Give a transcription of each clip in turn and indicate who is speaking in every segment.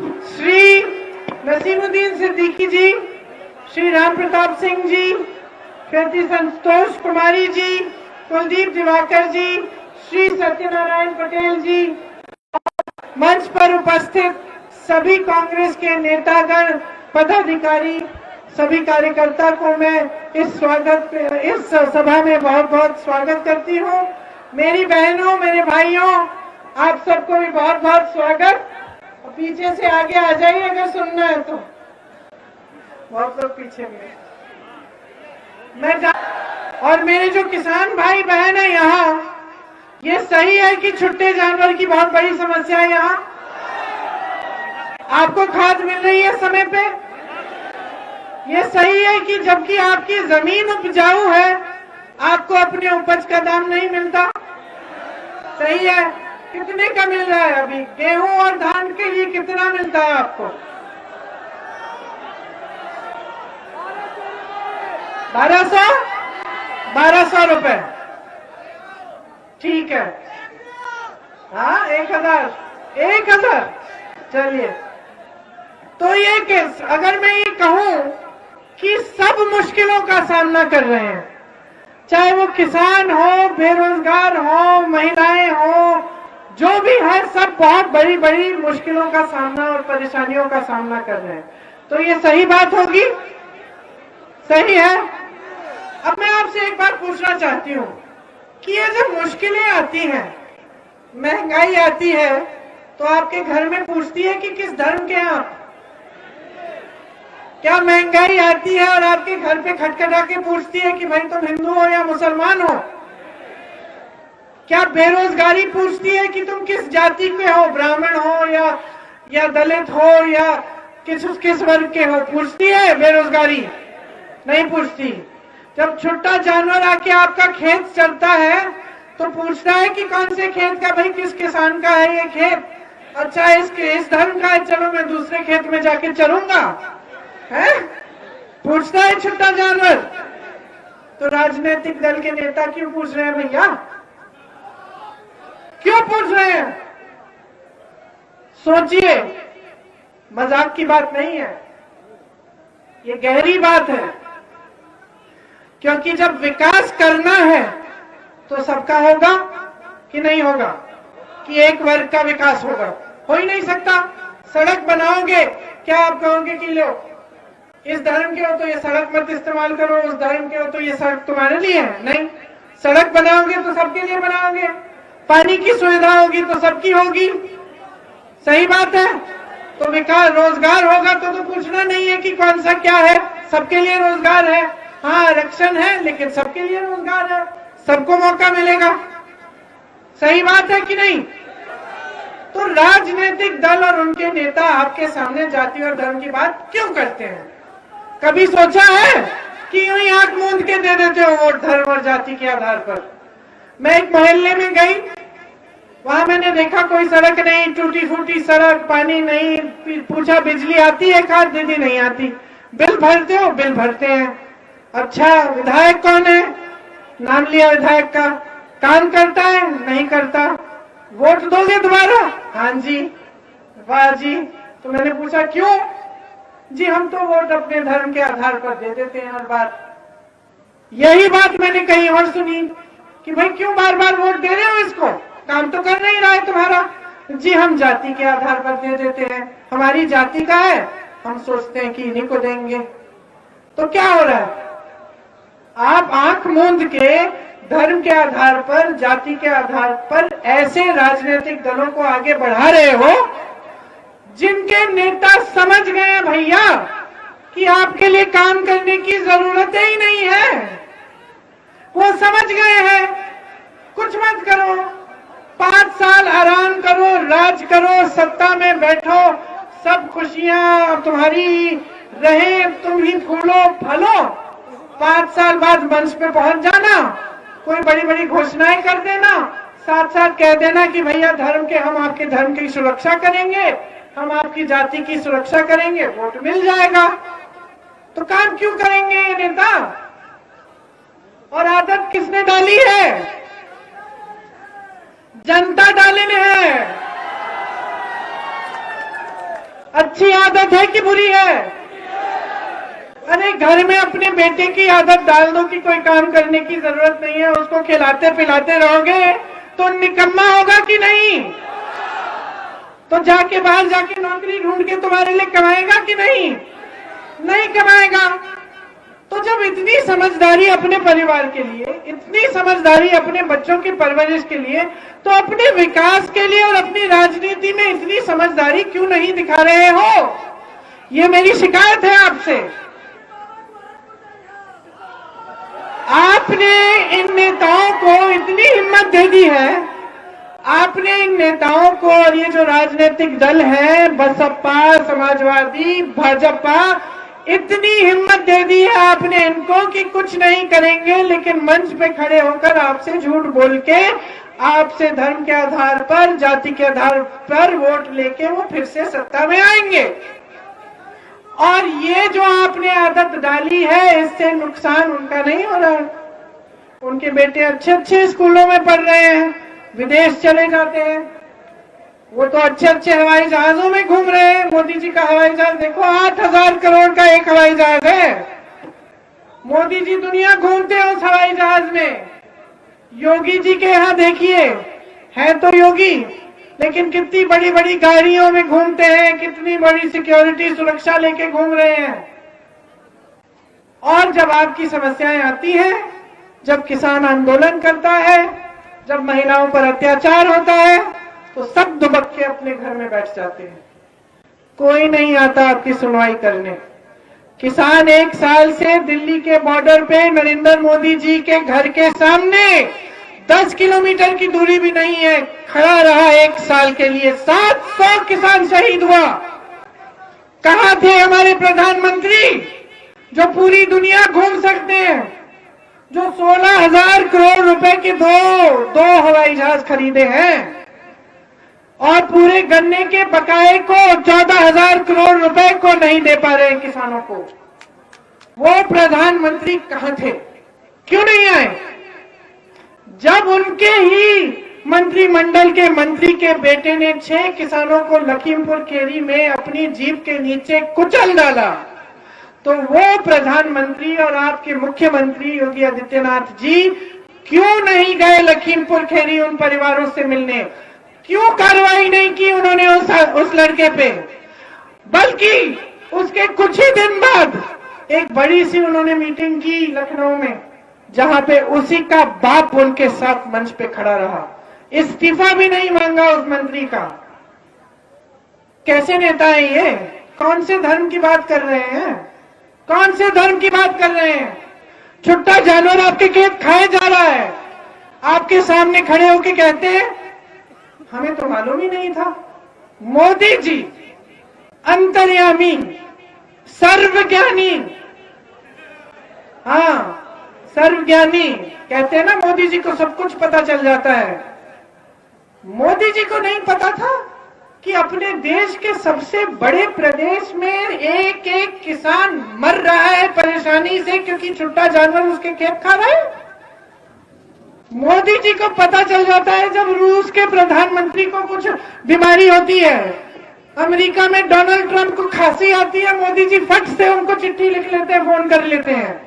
Speaker 1: श्री नसीमुद्दीन सिद्दीकी जी, श्री राम प्रताप सिंह जी, श्रीमती संतोष कुमारी जी, कुलदीप दिवाकर जी, श्री सत्यनारायण पटेल जी, मंच पर उपस्थित सभी कांग्रेस के नेतागण, पदाधिकारी, सभी कार्यकर्ता को मैं इस सभा में बहुत बहुत स्वागत करती हूँ। मेरी बहनों, मेरे भाइयों, आप सबको भी बहुत बहुत स्वागत। पीछे से आगे आ जाइए अगर सुनना है तो, बहुत लोग पीछे में। और मेरे जो किसान भाई बहन है यहाँ, ये सही है कि छुट्टे जानवर की बहुत बड़ी समस्या है यहाँ? आपको खाद मिल रही है समय पे? ये सही है कि जबकि आपकी जमीन उपजाऊ है, आपको अपने उपज का दाम नहीं मिलता? सही है। कितने का मिल रहा है अभी? गेहूं और धान के लिए कितना मिलता है आपको? 1200 रुपए। ठीक है। हाँ, 1000। चलिए, तो ये केस, अगर मैं ये कहूं कि सब मुश्किलों का सामना कर रहे हैं, चाहे वो किसान हो, बेरोजगार हो, महिलाएं हो, जो भी है, सब बहुत बड़ी बड़ी मुश्किलों का सामना और परेशानियों का सामना कर रहे हैं, तो ये सही बात होगी? सही है। अब मैं आपसे एक बात पूछना चाहती हूँ कि ये जब मुश्किलें आती हैं, महंगाई आती है, तो आपके घर में पूछती है कि किस धर्म के हैं आप? क्या महंगाई आती है और आपके घर पे खटखटा के पूछती है कि भाई तुम हिंदू हो या मुसलमान हो? क्या बेरोजगारी पूछती है कि तुम किस जाति के हो, ब्राह्मण हो या दलित हो या किस वर्ग के हो? पूछती है बेरोजगारी? नहीं पूछती। जब छुट्टा जानवर आके आपका खेत चलता है तो पूछता है कि कौन से खेत का, भाई किस किसान का है ये खेत? अच्छा, इस धर्म का है, चलो मैं दूसरे खेत में जाके चलूंगा, है? पूछता है छुट्टा जानवर। तो राजनीतिक दल के नेता क्यों पूछ रहे हैं भैया? क्यों पूछ रहे हैं? सोचिए, मजाक की बात नहीं है, ये गहरी बात है। क्योंकि जब विकास करना है तो सबका होगा कि नहीं होगा? कि एक वर्ग का विकास होगा? हो ही नहीं सकता। सड़क बनाओगे, क्या आप कहोगे कि लो इस धर्म के हो तो ये सड़क मत इस्तेमाल करो, उस धर्म के हो तो ये सड़क तुम्हारे लिए है? नहीं। सड़क बनाओगे तो सबके लिए बनाओगे, पानी की सुविधा होगी तो सबकी होगी। सही बात है। तो विकास, रोजगार होगा तो पूछना नहीं है कि कौन सा क्या है, सबके लिए रोजगार है। हाँ, आरक्षण है लेकिन सबके लिए रोजगार है, सबको मौका मिलेगा। सही बात है कि नहीं? तो राजनीतिक दल और उनके नेता आपके सामने जाति और धर्म की बात क्यों करते हैं? कभी सोचा है कि यूं ही आंख मूंद के दे देते हो वोट धर्म और जाति के आधार पर? मैं एक मोहल्ले में गई, वहां मैंने देखा कोई सड़क नहीं, टूटी फूटी सड़क, पानी नहीं। पूछा बिजली आती है? कहा दीदी नहीं आती। बिल भरते हो? बिल भरते हैं। अच्छा, विधायक कौन है? नाम लिया विधायक का। काम करता है? नहीं करता। वोट दोगे दोबारा? हाँ जी। वाह जी। तो मैंने पूछा क्यों? जी हम तो वोट अपने धर्म के आधार पर दे देते हैं हर बार। यही बात मैंने कहीं और सुनी कि भाई क्यों बार बार वोट दे रहे हो इसको, काम तो कर नहीं रहा है तुम्हारा। जी हम जाति के आधार पर दे देते हैं, हमारी जाति का है, हम सोचते हैं कि इन्हीं को देंगे। तो क्या हो रहा है? आप आंख मूंद के धर्म के आधार पर, जाति के आधार पर ऐसे राजनीतिक दलों को आगे बढ़ा रहे हो जिनके नेता समझ गए हैं भैया कि आपके लिए काम करने की जरूरत ही नहीं है। वो समझ गए हैं कुछ मत करो, 5 साल आराम करो, राज करो, सत्ता में बैठो, सब खुशियां तुम्हारी रहे, तुम ही फूलो फलो। 5 साल बाद मंच पे पहुंच जाना, कोई बड़ी बड़ी घोषणाएं कर देना, साथ साथ कह देना कि भैया धर्म के, हम आपके धर्म की सुरक्षा करेंगे, हम आपकी जाति की सुरक्षा करेंगे, वोट मिल जाएगा। तो काम क्यों करेंगे ये नेता? और आदत किसने डाली है? जनता डाली है। अच्छी आदत है कि बुरी है? अरे घर में अपने बेटे की आदत डाल दो कि कोई काम करने की जरूरत नहीं है, उसको खिलाते पिलाते रहोगे तो निकम्मा होगा कि नहीं? तो जाके बाहर जाके नौकरी ढूंढ के तुम्हारे लिए कमाएगा कि नहीं? नहीं कमाएगा। तो जब इतनी समझदारी अपने परिवार के लिए, इतनी समझदारी अपने बच्चों की परवरिश के लिए, तो अपने विकास के लिए और अपनी राजनीति में इतनी समझदारी क्यों नहीं दिखा रहे हो? ये मेरी शिकायत है आपसे। आपने इन नेताओं को इतनी हिम्मत दे दी है, आपने इन नेताओं को, और ये जो राजनीतिक दल है बसपा, समाजवादी, भाजपा, इतनी हिम्मत दे दी है आपने इनको कि कुछ नहीं करेंगे, लेकिन मंच पे खड़े होकर आपसे झूठ बोल के, आपसे धर्म के आधार पर, जाति के आधार पर वोट लेके वो फिर से सत्ता में आएंगे। और ये जो आपने आदत डाली है, इससे नुकसान उनका नहीं हो रहा है। उनके बेटे अच्छे अच्छे स्कूलों में पढ़ रहे हैं, विदेश चले जाते हैं, वो तो अच्छे अच्छे हवाई जहाजों में घूम रहे हैं। मोदी जी का हवाई जहाज देखो, 8,000 करोड़ का एक हवाई जहाज है। मोदी जी दुनिया घूमते हैं उस हवाई जहाज में। योगी जी के यहाँ देखिए, है तो योगी, लेकिन कितनी बड़ी बड़ी गाड़ियों में घूमते हैं, कितनी बड़ी सिक्योरिटी सुरक्षा लेके घूम रहे हैं। और जब आपकी समस्याएं आती हैं, जब किसान आंदोलन करता है, जब महिलाओं पर अत्याचार होता है, तो सब दुबक के अपने घर में बैठ जाते हैं। कोई नहीं आता आपकी सुनवाई करने। किसान 1 साल से दिल्ली के बॉर्डर पे नरेंद्र मोदी जी के घर के सामने 10 किलोमीटर की दूरी भी नहीं है, खड़ा रहा 1 साल के लिए। 700 किसान शहीद हुआ। कहां थे हमारे प्रधानमंत्री जो पूरी दुनिया घूम सकते हैं, जो 16,000 करोड़ रुपए के दो हवाई जहाज खरीदे हैं और पूरे गन्ने के बकाए को 14,000 करोड़ रुपए को नहीं दे पा रहे किसानों को? वो प्रधानमंत्री कहां थे? क्यों नहीं आए? जब उनके ही मंत्रिमंडल के मंत्री के बेटे ने 6 किसानों को लखीमपुर खीरी में अपनी जीप के नीचे कुचल डाला, तो वो प्रधानमंत्री और आपके मुख्यमंत्री योगी आदित्यनाथ जी क्यों नहीं गए लखीमपुर खीरी उन परिवारों से मिलने? क्यों कार्रवाई नहीं की उन्होंने उस लड़के पे? बल्कि उसके कुछ ही दिन बाद एक बड़ी सी उन्होंने मीटिंग की लखनऊ में, जहां पे उसी का बाप उनके साथ मंच पे खड़ा रहा। इस्तीफा भी नहीं मांगा उस मंत्री का। कैसे नेता है ये? कौन से धर्म की बात कर रहे हैं? कौन से धर्म की बात कर रहे हैं? छुट्टा जानवर आपके खेत खाए जा रहा है, आपके सामने खड़े होके कहते हैं हमें तो मालूम ही नहीं था। मोदी जी अंतर्यामी, सर्वज्ञानी, हाँ सर्वज्ञानी कहते हैं ना, मोदी जी को सब कुछ पता चल जाता है। मोदी जी को नहीं पता था कि अपने देश के सबसे बड़े प्रदेश में एक एक किसान मर रहा है परेशानी से क्योंकि छुट्टा जानवर उसके खेत खा रहा है। मोदी जी को पता चल जाता है जब रूस के प्रधानमंत्री को कुछ बीमारी होती है, अमेरिका में डोनाल्ड ट्रंप को खांसी आती है, मोदी जी फट से उनको चिट्ठी लिख लेते हैं, फोन कर लेते हैं।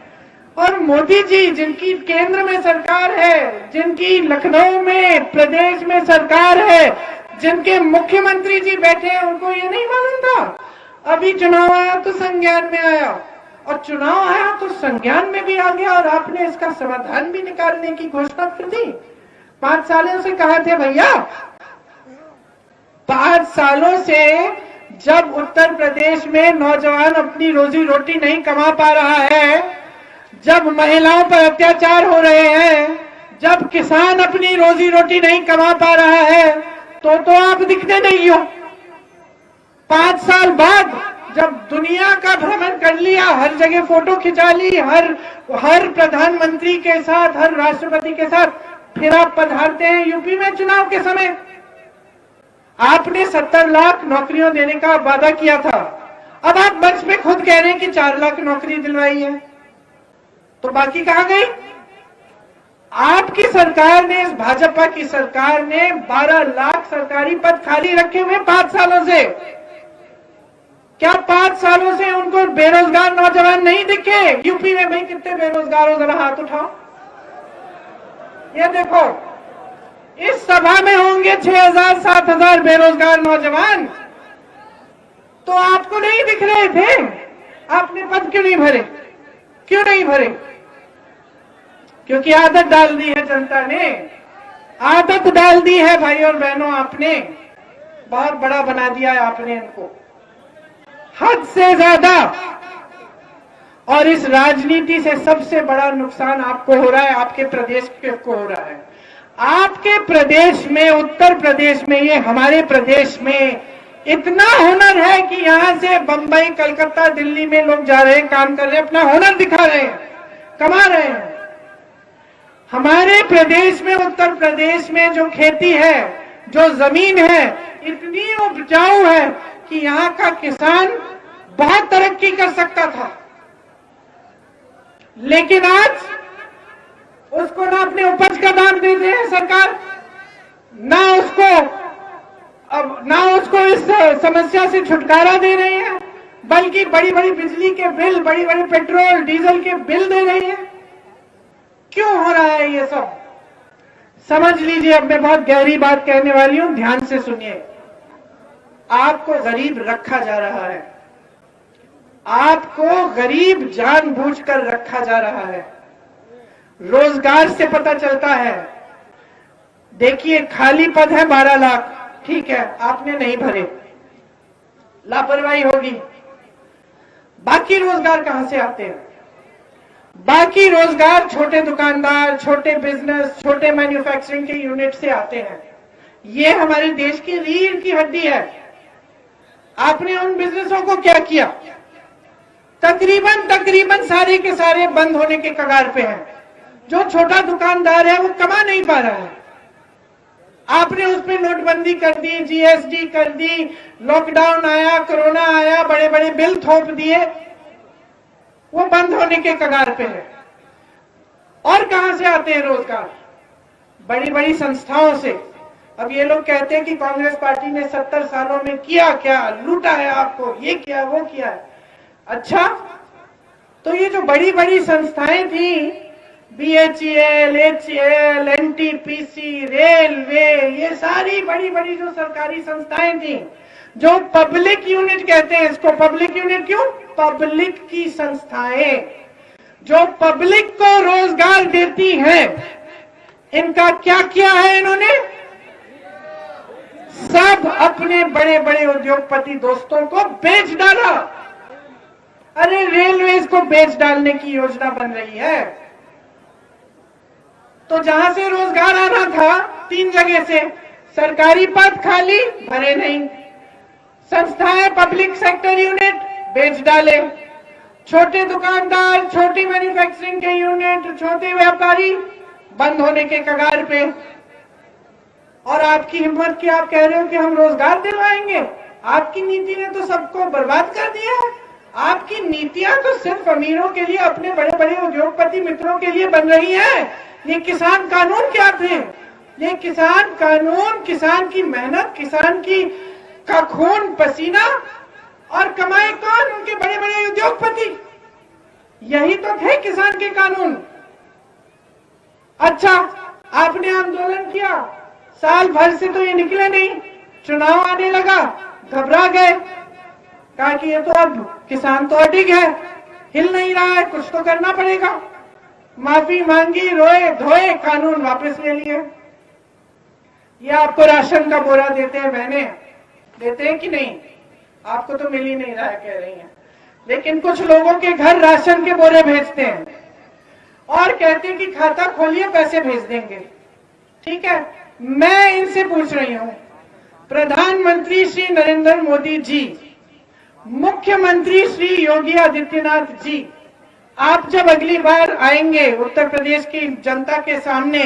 Speaker 1: और मोदी जी जिनकी केंद्र में सरकार है, जिनकी लखनऊ में प्रदेश में सरकार है, जिनके मुख्यमंत्री जी बैठे हैं, उनको ये नहीं मालूम था। अभी चुनाव आया तो संज्ञान में आया, और चुनाव आया तो संज्ञान में भी आ गया, और आपने इसका समाधान भी निकालने की घोषणा कर दी। 5 सालों से कहा थे भैया, 5 सालों से जब उत्तर प्रदेश में नौजवान अपनी रोजी रोटी नहीं कमा पा रहा है, जब महिलाओं पर अत्याचार हो रहे हैं, जब किसान अपनी रोजी रोटी नहीं कमा पा रहा है, तो आप दिखते नहीं हो। 5 साल बाद जब दुनिया का भ्रमण कर लिया, हर जगह फोटो खिंचा ली, हर प्रधानमंत्री के साथ, हर राष्ट्रपति के साथ, फिर आप पधारते हैं यूपी में चुनाव के समय। आपने 70 लाख नौकरियां देने का वादा किया था, अब आप मंच पे खुद कह रहे हैं कि 4 लाख नौकरी दिलवाई है, तो बाकी कहां गई? आपकी सरकार ने, इस भाजपा की सरकार ने 12 लाख सरकारी पद खाली रखे हुए 5 सालों से। क्या 5 सालों से उनको बेरोजगार नौजवान नहीं दिखे? यूपी में भाई कितने बेरोजगार हो, जरा हाथ उठाओ। ये देखो, इस सभा में होंगे 6,000 7,000 बेरोजगार नौजवान, तो आपको नहीं दिख रहे थे? आपने पद क्यों नहीं भरे? क्यों नहीं भरे? क्योंकि आदत डाल दी है जनता ने, आदत डाल दी है भाई और बहनों, आपने बहुत बड़ा बना दिया है आपने इनको, हद से ज्यादा। और इस राजनीति से सबसे बड़ा नुकसान आपको हो रहा है, आपके प्रदेश को हो रहा है। आपके प्रदेश में, उत्तर प्रदेश में, ये हमारे प्रदेश में इतना हुनर है कि यहां से बंबई, कलकत्ता, दिल्ली में लोग जा रहे हैं, काम कर रहे हैं, अपना हुनर दिखा रहे हैं, कमा रहे हैं। हमारे प्रदेश में, उत्तर प्रदेश में जो खेती है, जो जमीन है, इतनी उपजाऊ है कि यहां का किसान बहुत तरक्की कर सकता था, लेकिन आज उसको ना अपने उपज का दाम देते हैं सरकार, ना उसको इस समस्या से छुटकारा दे रहे हैं, बल्कि बड़ी बड़ी बिजली के बिल, बड़ी बड़ी पेट्रोल डीजल के बिल दे रही है। क्यों हो रहा है ये सब? समझ लीजिए। अब मैं बहुत गहरी बात कहने वाली हूं, ध्यान से सुनिए। आपको गरीब रखा जा रहा है, आपको गरीब जानबूझकर रखा जा रहा है। रोजगार से पता चलता है। देखिए, खाली पद है 12 लाख, ठीक है, आपने नहीं भरे, लापरवाही होगी। बाकी रोजगार कहां से आते हैं? बाकी रोजगार छोटे दुकानदार, छोटे बिजनेस, छोटे मैन्युफैक्चरिंग के यूनिट से आते हैं। ये हमारे देश की रीढ़ की हड्डी है। आपने उन बिजनेसों को क्या किया? तकरीबन सारे के सारे बंद होने के कगार पे हैं। जो छोटा दुकानदार है वो कमा नहीं पा रहा है। आपने उस पर नोटबंदी कर दी, जीएसटी कर दी, लॉकडाउन आया, कोरोना आया, बड़े बड़े बिल थोप दिए, वो बंद होने के कगार पे है। और कहां से आते हैं रोजगार? बड़ी बड़ी संस्थाओं से। अब ये लोग कहते हैं कि कांग्रेस पार्टी ने 70 सालों में किया क्या, लूटा है आपको, ये किया वो किया है। अच्छा, तो ये जो बड़ी बड़ी संस्थाएं थी, बीएचईएल, एचईएल, एनटीपीसी, रेलवे, ये सारी बड़ी बड़ी जो सरकारी संस्थाएं थी, जो पब्लिक यूनिट कहते हैं इसको, पब्लिक यूनिट क्यों? पब्लिक की संस्थाएं जो पब्लिक को रोजगार देती हैं, इनका क्या किया है इन्होंने? सब अपने बड़े बड़े उद्योगपति दोस्तों को बेच डाला। अरे, रेलवेज को बेच डालने की योजना बन रही है। तो जहां से रोजगार आना था 3 जगह से, सरकारी पद खाली, भरे नहीं, संस्थाएं, पब्लिक सेक्टर यूनिट बेच डाले, छोटे दुकानदार, छोटी मैन्युफैक्चरिंग के यूनिट, छोटे व्यापारी बंद होने के कगार पे। और आपकी हिम्मत की आप कह रहे हो कि हम रोजगार दिलवाएंगे? आपकी नीति ने तो सबको बर्बाद कर दिया है। आपकी नीतियां तो सिर्फ अमीरों के लिए, अपने बड़े बड़े उद्योगपति मित्रों के लिए बन रही है। ये किसान कानून क्या थे? ये किसान कानून, किसान की मेहनत, किसान की का खून पसीना, और कमाए कौन? उनके बड़े बड़े उद्योगपति। यही तो थे किसान के कानून। अच्छा, आपने आंदोलन किया, साल भर से तो ये निकले नहीं, चुनाव आने लगा, घबरा गए, कहा कि ये तो अब किसान तो अडिग है, हिल नहीं रहा है, कुछ तो करना पड़ेगा। माफी मांगी, रोए धोए, कानून वापस ले लिए। ये आपको राशन का बोरा देते हैं, बहने देते हैं कि नहीं? आपको तो मिल ही नहीं रहा है, कह रही हैं। लेकिन कुछ लोगों के घर राशन के बोरे भेजते हैं और कहते हैं कि खाता खोलिए, पैसे भेज देंगे। ठीक है, मैं इनसे पूछ रही हूं, प्रधानमंत्री श्री नरेंद्र मोदी जी, मुख्यमंत्री श्री योगी आदित्यनाथ जी, आप जब अगली बार आएंगे, उत्तर प्रदेश की जनता के सामने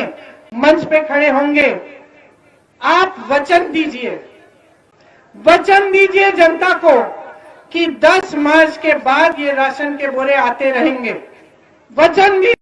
Speaker 1: मंच पे खड़े होंगे, आप वचन दीजिए जनता को कि 10 मार्च के बाद ये राशन के बोरे आते रहेंगे। वचन दीजिए।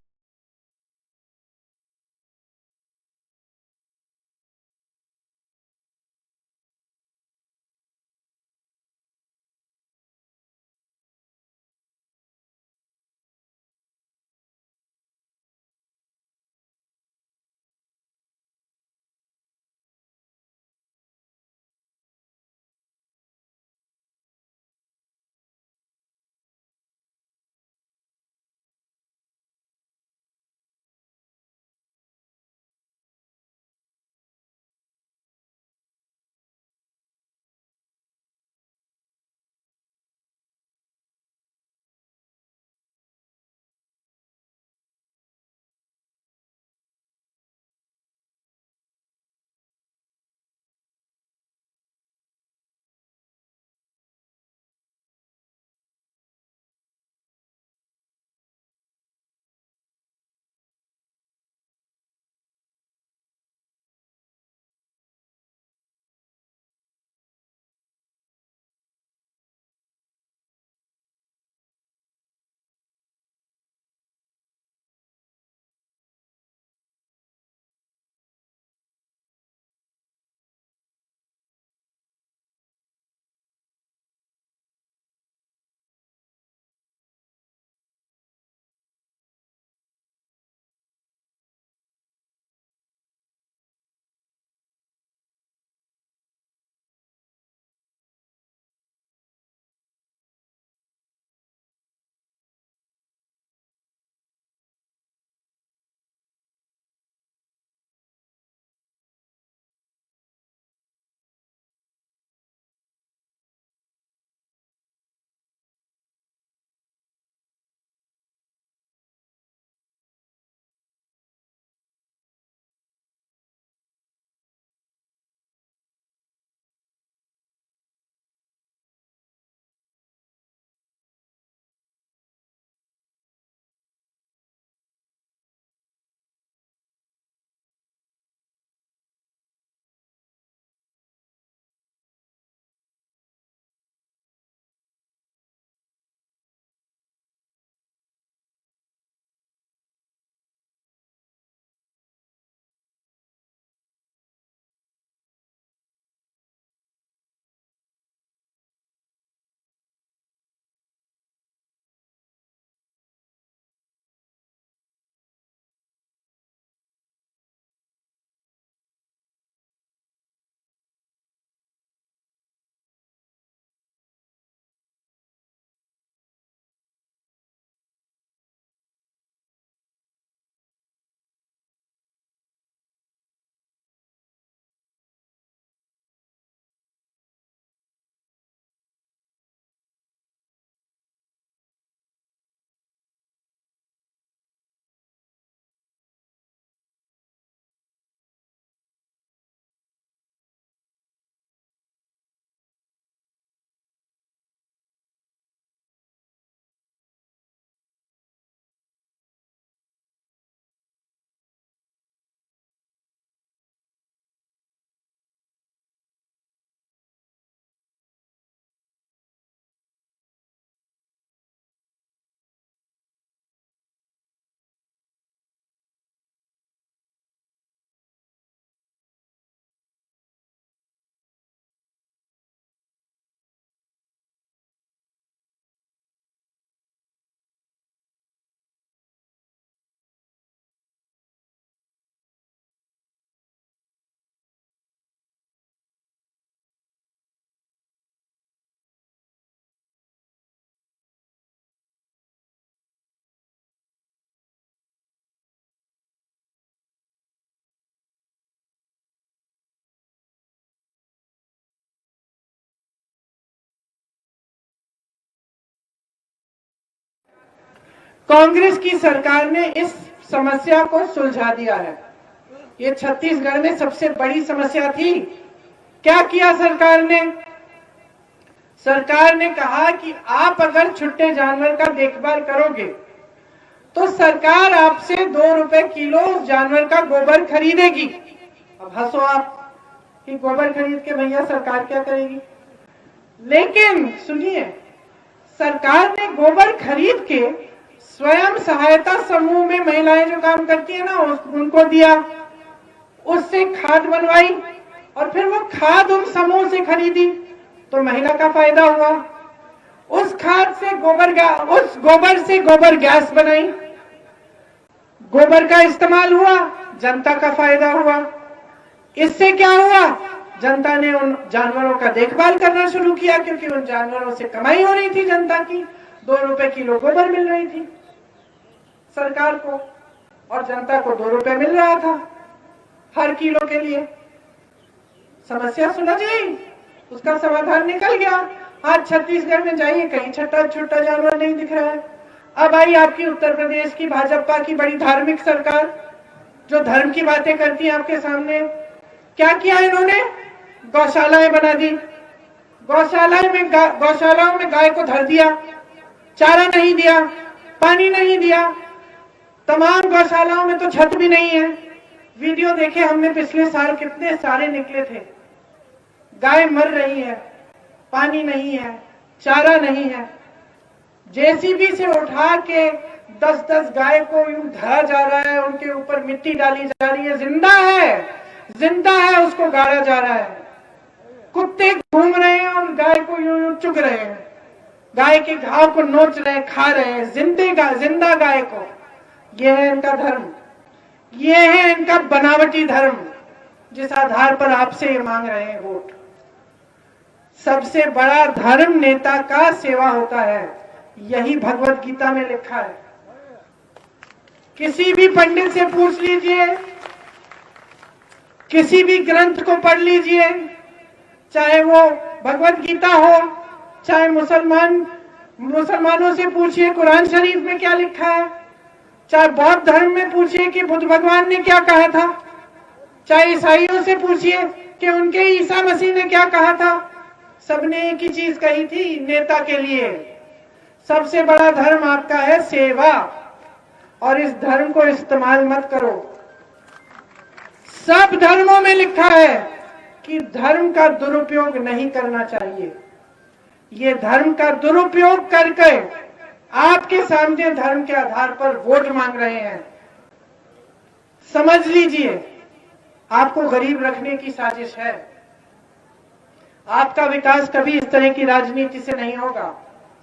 Speaker 1: कांग्रेस की सरकार ने इस समस्या को सुलझा दिया है। ये छत्तीसगढ़ में सबसे बड़ी समस्या थी। क्या किया सरकार ने? सरकार ने कहा कि आप अगर छुट्टे जानवर का देखभाल करोगे तो सरकार आपसे 2 रुपए किलो उस जानवर का गोबर खरीदेगी। अब हंसो आप कि गोबर खरीद के भैया सरकार क्या करेगी, लेकिन सुनिए, सरकार ने गोबर खरीद के स्वयं सहायता समूह में महिलाएं जो काम करती है ना, उनको दिया, उससे खाद बनवाई और फिर वो खाद उन समूह से खरीदी तो महिला का फायदा हुआ। उस खाद से उस गोबर से गोबर गैस बनाई, गोबर का इस्तेमाल हुआ, जनता का फायदा हुआ। इससे क्या हुआ? जनता ने उन जानवरों का देखभाल करना शुरू किया, क्योंकि उन जानवरों से कमाई हो रही थी जनता की। 2 रुपए किलो गोबर मिल रही थी सरकार को और जनता को 2 रुपए मिल रहा था हर किलो के लिए। समस्या सुलझ गई, उसका समाधान निकल गया। आज छत्तीसगढ़ में जाइए, कहीं छोटा जानवर नहीं दिख रहा है। अब आई आपकी उत्तर प्रदेश की भाजपा की बड़ी धार्मिक सरकार, जो धर्म की बातें करती है आपके सामने। क्या किया इन्होंने? गौशालाएं बना दी। गौशालाओं में गाय को धर दिया, चारा नहीं दिया, पानी नहीं दिया। तमाम गौशालाओं में तो छत भी नहीं है। वीडियो देखे हमने पिछले साल, कितने सारे निकले थे। गाय मर रही है, पानी नहीं है, चारा नहीं है। जेसीबी से उठा के 10-10 गाय को यूं धरा जा रहा है, उनके ऊपर मिट्टी डाली जा रही है। जिंदा है, उसको गाड़ा जा रहा है। कुत्ते घूम रहे हैं और गाय को यूं चुग रहे हैं, गाय के घाव को नोच रहे हैं, खा रहे हैं जिंदा गाय को। यह है इनका धर्म, यह है इनका बनावटी धर्म, जिस आधार पर आपसे ये मांग रहे हैं वोट। सबसे बड़ा धर्म नेता का सेवा होता है, यही भगवत गीता में लिखा है। किसी भी पंडित से पूछ लीजिए, किसी भी ग्रंथ को पढ़ लीजिए, चाहे वो भगवत गीता हो, चाहे मुसलमानों से पूछिए कुरान शरीफ में क्या लिखा है, चाहे बौद्ध धर्म में पूछिए कि बुद्ध भगवान ने क्या कहा था, चाहे ईसाइयों से पूछिए कि उनके ईसा मसीह ने क्या कहा था। सबने एक ही चीज कही थी नेता के लिए, सबसे बड़ा धर्म आपका है सेवा, और इस धर्म को इस्तेमाल मत करो। सब धर्मों में लिखा है कि धर्म का दुरुपयोग नहीं करना चाहिए। ये धर्म का दुरुपयोग करके आपके सामने धर्म के आधार पर वोट मांग रहे हैं। समझ लीजिए, आपको गरीब रखने की साजिश है। आपका विकास कभी इस तरह की राजनीति से नहीं होगा।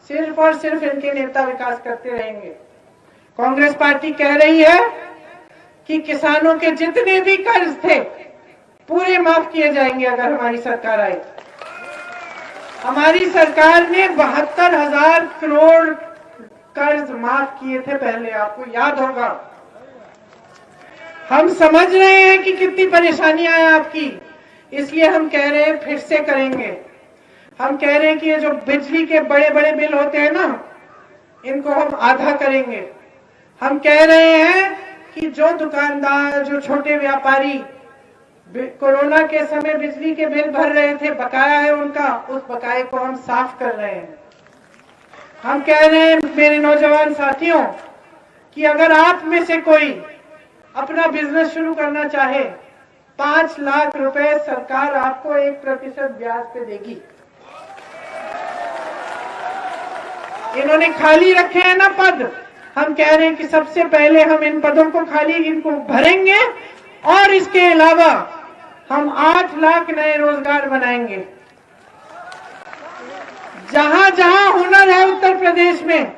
Speaker 1: सिर्फ और सिर्फ इनके नेता विकास करते रहेंगे। कांग्रेस पार्टी कह रही है कि किसानों के जितने भी कर्ज थे पूरे माफ किए जाएंगे अगर हमारी सरकार आए। हमारी सरकार ने 72,000 करोड़ कर्ज माफ किए थे पहले, आपको याद होगा। हम समझ रहे हैं कि कितनी परेशानियां हैं आपकी, इसलिए हम कह रहे हैं फिर से करेंगे। हम कह रहे हैं कि ये जो बिजली के बड़े बड़े बिल होते हैं ना, इनको हम आधा करेंगे। हम कह रहे हैं कि जो दुकानदार, जो छोटे व्यापारी कोरोना के समय बिजली के बिल भर रहे थे, बकाया है उनका, उस बकाये को हम साफ कर रहे हैं। हम कह रहे हैं मेरे नौजवान साथियों कि अगर आप में से कोई अपना बिजनेस शुरू करना चाहे, 5 लाख रुपए सरकार आपको 1% ब्याज पे देगी। इन्होंने खाली रखे हैं ना पद, हम कह रहे हैं कि सबसे पहले हम इन पदों को खाली इनको भरेंगे और इसके अलावा हम 8 लाख नए रोजगार बनाएंगे। जहां जहां हुनर है उत्तर प्रदेश में,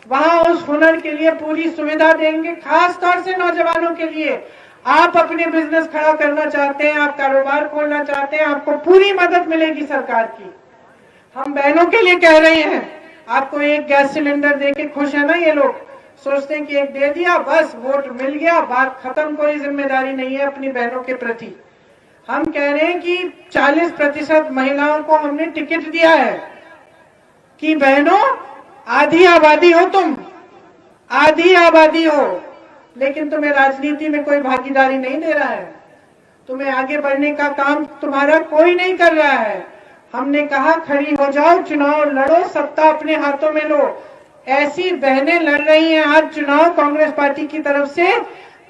Speaker 1: वहां उस हुनर के लिए पूरी सुविधा देंगे। खास तौर से नौजवानों के लिए, आप अपने बिजनेस खड़ा करना चाहते हैं, आप कारोबार खोलना चाहते हैं, आपको पूरी मदद मिलेगी सरकार की। हम बहनों के लिए कह रहे हैं, आपको एक गैस सिलेंडर देके खुश है ना ये लोग, सोचते हैं कि एक दे दिया बस वोट मिल गया, बात खत्म, कोई जिम्मेदारी नहीं है अपनी बहनों के प्रति। हम कह रहे हैं कि 40% महिलाओं को हमने टिकट दिया है कि बहनों आधी आबादी हो तुम, आधी आबादी हो, लेकिन तुम्हें राजनीति में कोई भागीदारी नहीं दे रहा है, तुम्हें आगे बढ़ने का काम तुम्हारा कोई नहीं कर रहा है। हमने कहा खड़ी हो जाओ, चुनाव लड़ो, सत्ता अपने हाथों में लो। ऐसी बहनें लड़ रही हैं आज चुनाव कांग्रेस पार्टी की तरफ से,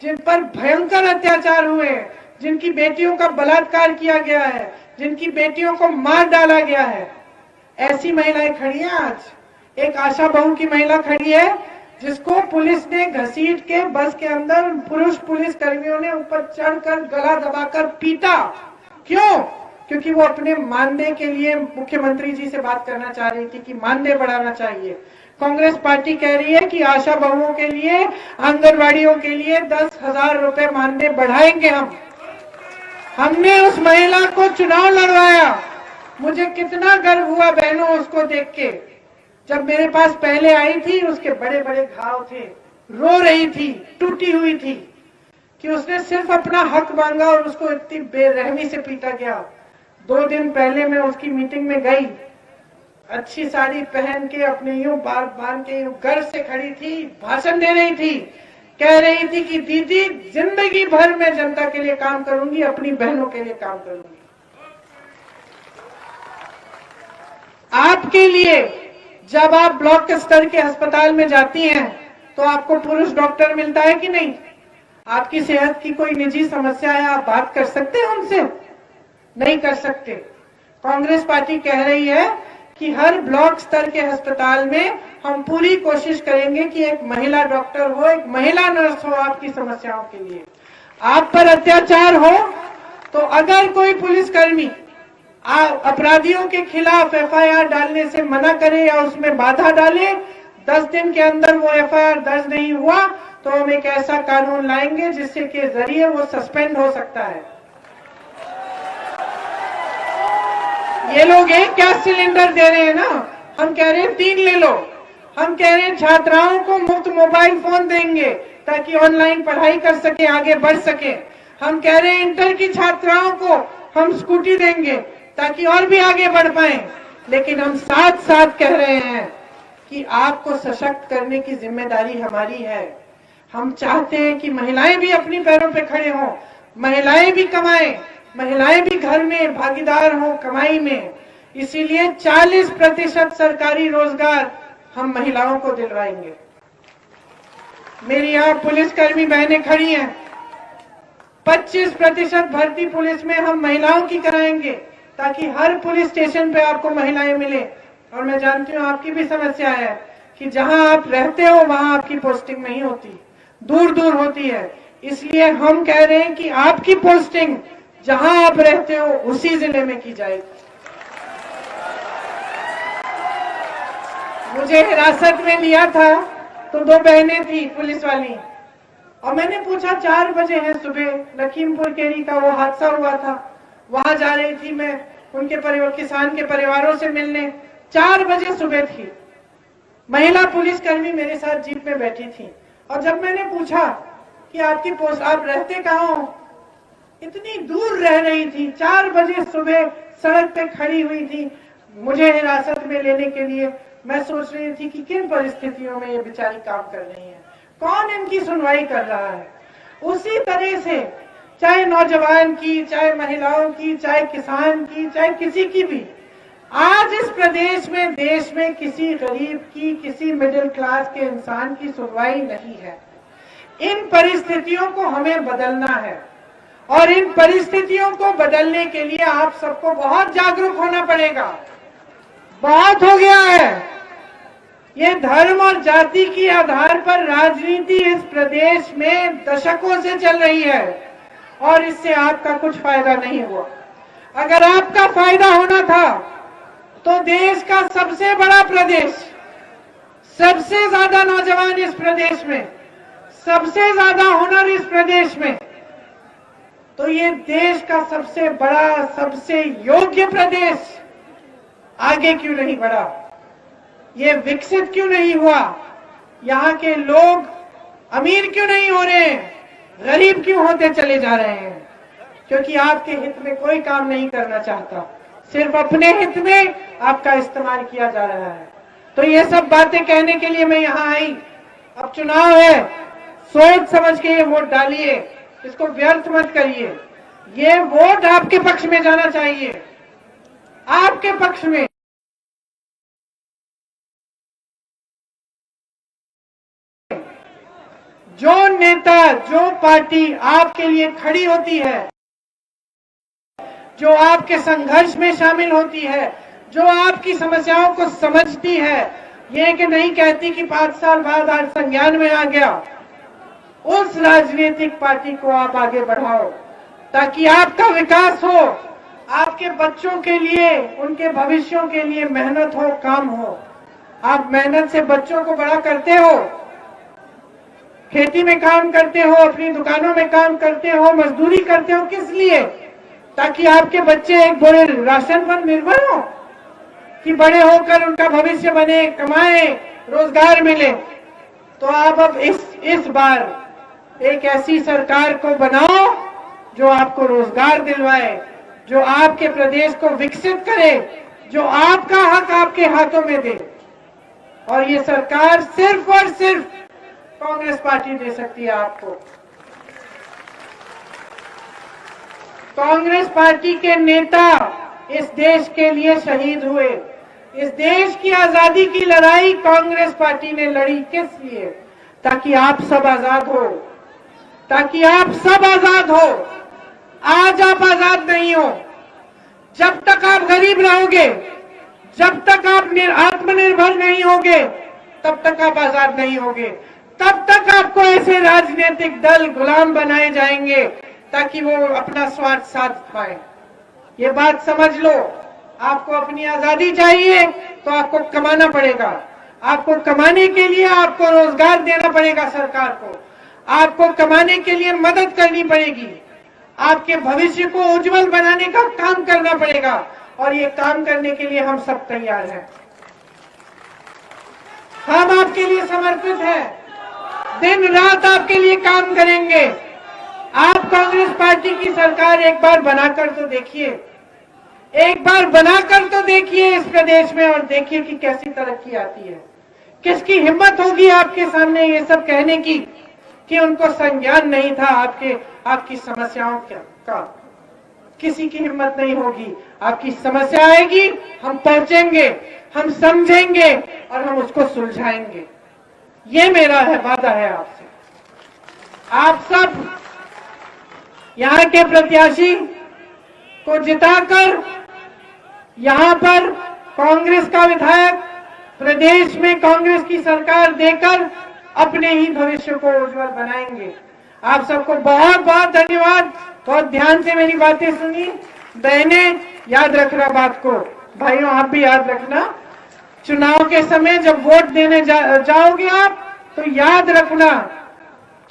Speaker 1: जिन पर भयंकर अत्याचार हुए, जिनकी बेटियों का बलात्कार किया गया है, जिनकी बेटियों को मार डाला गया है। ऐसी महिलाएं खड़ी हैं आज। एक आशा बहू की महिला खड़ी है जिसको पुलिस ने घसीट के बस के अंदर पुरुष पुलिस कर्मियों ने ऊपर चढ़कर गला दबाकर पीटा। क्यों? क्योंकि वो अपने मानदेय के लिए मुख्यमंत्री जी से बात करना चाह रही थी कि मानदेय बढ़ाना चाहिए। कांग्रेस पार्टी कह रही है कि आशा बहुओं के लिए, आंगनवाड़ियों के लिए 10,000 रुपए मानदेय बढ़ाएंगे हम। हमने उस महिला को चुनाव लड़वाया। मुझे कितना गर्व हुआ बहनों उसको देख के। जब मेरे पास पहले आई थी, उसके बड़े बड़े घाव थे, रो रही थी, टूटी हुई थी कि उसने सिर्फ अपना हक मांगा और उसको इतनी बेरहमी से पीटा गया। 2 दिन पहले मैं उसकी मीटिंग में गई, अच्छी साड़ी पहन के अपने यूं बांध के यूं गर्व से खड़ी थी, भाषण दे रही थी, कह रही थी कि दीदी जिंदगी भर मैं जनता के लिए काम करूंगी, अपनी बहनों के लिए काम करूंगी। आपके लिए जब आप ब्लॉक स्तर के अस्पताल में जाती हैं तो आपको पुरुष डॉक्टर मिलता है कि नहीं? आपकी सेहत की कोई निजी समस्या है, आप बात कर सकते हैं उनसे? नहीं कर सकते। कांग्रेस पार्टी कह रही है कि हर ब्लॉक स्तर के अस्पताल में हम पूरी कोशिश करेंगे कि एक महिला डॉक्टर हो, एक महिला नर्स हो आपकी समस्याओं के लिए। आप पर अत्याचार हो तो अगर कोई पुलिसकर्मी अपराधियों के खिलाफ एफआईआर डालने से मना करे या उसमें बाधा डाले, 10 दिन के अंदर वो एफआईआर दर्ज नहीं हुआ तो हम एक ऐसा कानून लाएंगे जिससे के जरिए वो सस्पेंड हो सकता है। ये लोग एक गैस सिलेंडर दे रहे हैं ना, हम कह रहे हैं 3 ले लो। हम कह रहे हैं छात्राओं को मुफ्त मोबाइल फोन देंगे ताकि ऑनलाइन पढ़ाई कर सके, आगे बढ़ सके। हम कह रहे हैं इंटर की छात्राओं को हम स्कूटी देंगे ताकि और भी आगे बढ़ पाए। लेकिन हम साथ साथ कह रहे हैं कि आपको सशक्त करने की जिम्मेदारी हमारी है। हम चाहते हैं कि महिलाएं भी अपनी पैरों पे खड़े हों, महिलाएं भी कमाएं, महिलाएं भी घर में भागीदार हों कमाई में। इसीलिए 40% सरकारी रोजगार हम महिलाओं को दिलवाएंगे। मेरी यहाँ पुलिसकर्मी बहनें खड़ी हैं, 25% भर्ती पुलिस में हम महिलाओं की कराएंगे ताकि हर पुलिस स्टेशन पे आपको महिलाएं मिले। और मैं जानती हूँ आपकी भी समस्या है कि जहां आप रहते हो वहां आपकी पोस्टिंग नहीं होती, दूर दूर होती है। इसलिए हम कह रहे हैं कि आपकी पोस्टिंग जहां आप रहते हो उसी जिले में की जाएगी। मुझे हिरासत में लिया था तो 2 बहनें थी पुलिस वाली, और मैंने पूछा 4 बजे है सुबह, लखीमपुर केरी का वो हादसा हुआ था, वहां जा रही थी मैं उनके परिवार, किसान के परिवारों से मिलने। 4 बजे सुबह थी, महिला पुलिसकर्मी मेरे साथ जीप में बैठी थी। और जब मैंने पूछा कि आपकी पोस्ट, आप रहते कहाँ हो, इतनी दूर रह रही थी, 4 बजे सुबह सड़क पे खड़ी हुई थी मुझे हिरासत में लेने के लिए। मैं सोच रही थी कि किन परिस्थितियों में ये बेचारी काम कर रही है, कौन इनकी सुनवाई कर रहा है। उसी तरह से चाहे नौजवान की, चाहे महिलाओं की, चाहे किसान की, चाहे किसी की भी, आज इस प्रदेश में, देश में किसी गरीब की, किसी मिडिल क्लास के इंसान की सुनवाई नहीं है। इन परिस्थितियों को हमें बदलना है और इन परिस्थितियों को बदलने के लिए आप सबको बहुत जागरूक होना पड़ेगा। बहुत हो गया है ये धर्म और जाति के आधार पर राजनीति इस प्रदेश में दशकों से चल रही है और इससे आपका कुछ फायदा नहीं हुआ। अगर आपका फायदा होना था तो देश का सबसे बड़ा प्रदेश, सबसे ज्यादा नौजवान इस प्रदेश में, सबसे ज्यादा हुनर इस प्रदेश में, तो ये देश का सबसे बड़ा, सबसे योग्य प्रदेश आगे क्यों नहीं बढ़ा? ये विकसित क्यों नहीं हुआ? यहाँ के लोग अमीर क्यों नहीं हो रहे हैं, गरीब क्यों होते चले जा रहे हैं? क्योंकि आपके हित में कोई काम नहीं करना चाहता, सिर्फ अपने हित में आपका इस्तेमाल किया जा रहा है। तो ये सब बातें कहने के लिए मैं यहाँ आई अब चुनाव है, सोच समझ के ये वोट डालिए, इसको व्यर्थ मत करिए। ये वोट आपके पक्ष में जाना चाहिए, आपके पक्ष में। जो नेता, जो पार्टी आपके लिए खड़ी होती है, जो आपके संघर्ष में शामिल होती है, जो आपकी समस्याओं को समझती है, ये कि नहीं कहती कि 5 साल बाद आज संज्ञान में आ गया, उस राजनीतिक पार्टी को आप आगे बढ़ाओ ताकि आपका विकास हो, आपके बच्चों के लिए, उनके भविष्यों के लिए मेहनत हो, काम हो। आप मेहनत से बच्चों को बड़ा करते हो, खेती में काम करते हो, अपनी दुकानों में काम करते हो, मजदूरी करते हो, किस लिए? ताकि आपके बच्चे एक बड़े राशन पर निर्भर हो, कि बड़े होकर उनका भविष्य बने, कमाए, रोजगार मिले। तो आप अब इस बार एक ऐसी सरकार को बनाओ जो आपको रोजगार दिलवाए, जो आपके प्रदेश को विकसित करे, जो आपका हक आपके हाथों में दे। और ये सरकार सिर्फ और सिर्फ कांग्रेस पार्टी दे सकती है आपको। कांग्रेस पार्टी के नेता इस देश के लिए शहीद हुए। इस देश की आजादी की लड़ाई कांग्रेस पार्टी ने लड़ी किस लिए? ताकि आप सब आजाद हो, ताकि आप सब आजाद हो। आज आप आजाद नहीं हो। जब तक आप गरीब रहोगे, जब तक आप आत्मनिर्भर नहीं होगे, तब तक आप आजाद नहीं होगे। तब तक आपको ऐसे राजनीतिक दल गुलाम बनाए जाएंगे ताकि वो अपना स्वार्थ साध पाए। ये बात समझ लो। आपको अपनी आजादी चाहिए तो आपको कमाना पड़ेगा। आपको कमाने के लिए आपको रोजगार देना पड़ेगा सरकार को। आपको कमाने के लिए मदद करनी पड़ेगी। आपके भविष्य को उज्जवल बनाने का काम करना पड़ेगा। और ये काम करने के लिए हम सब तैयार हैं। हम आपके लिए समर्पित हैं। दिन रात आपके लिए काम करेंगे। आप कांग्रेस पार्टी की सरकार एक बार बनाकर तो देखिए, एक बार बनाकर तो देखिए इस प्रदेश में, और देखिए कि कैसी तरक्की आती है। किसकी हिम्मत होगी आपके सामने ये सब कहने की कि उनको संज्ञान नहीं था आपकी समस्याओं का? किसी की हिम्मत नहीं होगी। आपकी समस्या आएगी, हम पहुंचेंगे, हम समझेंगे और हम उसको सुलझाएंगे। ये मेरा वादा है आपसे। आप सब यहाँ के प्रत्याशी को जिताकर यहाँ पर कांग्रेस का विधायक, प्रदेश में कांग्रेस की सरकार देकर अपने ही भविष्य को उज्जवल बनाएंगे। आप सबको बहुत बहुत धन्यवाद। बहुत ध्यान से मेरी बातें सुनी। बहनें, याद रखना बात को। भाइयों, आप भी याद रखना। चुनाव के समय जब वोट देने जाओगे आप, तो याद रखना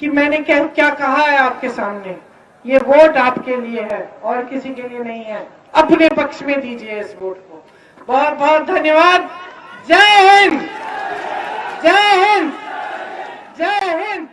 Speaker 1: कि मैंने क्या कहा है आपके सामने। ये वोट आपके लिए है और किसी के लिए नहीं है। अपने पक्ष में दीजिए इस वोट को। बहुत बहुत धन्यवाद। जय हिंद, जय हिंद, जय हिंद।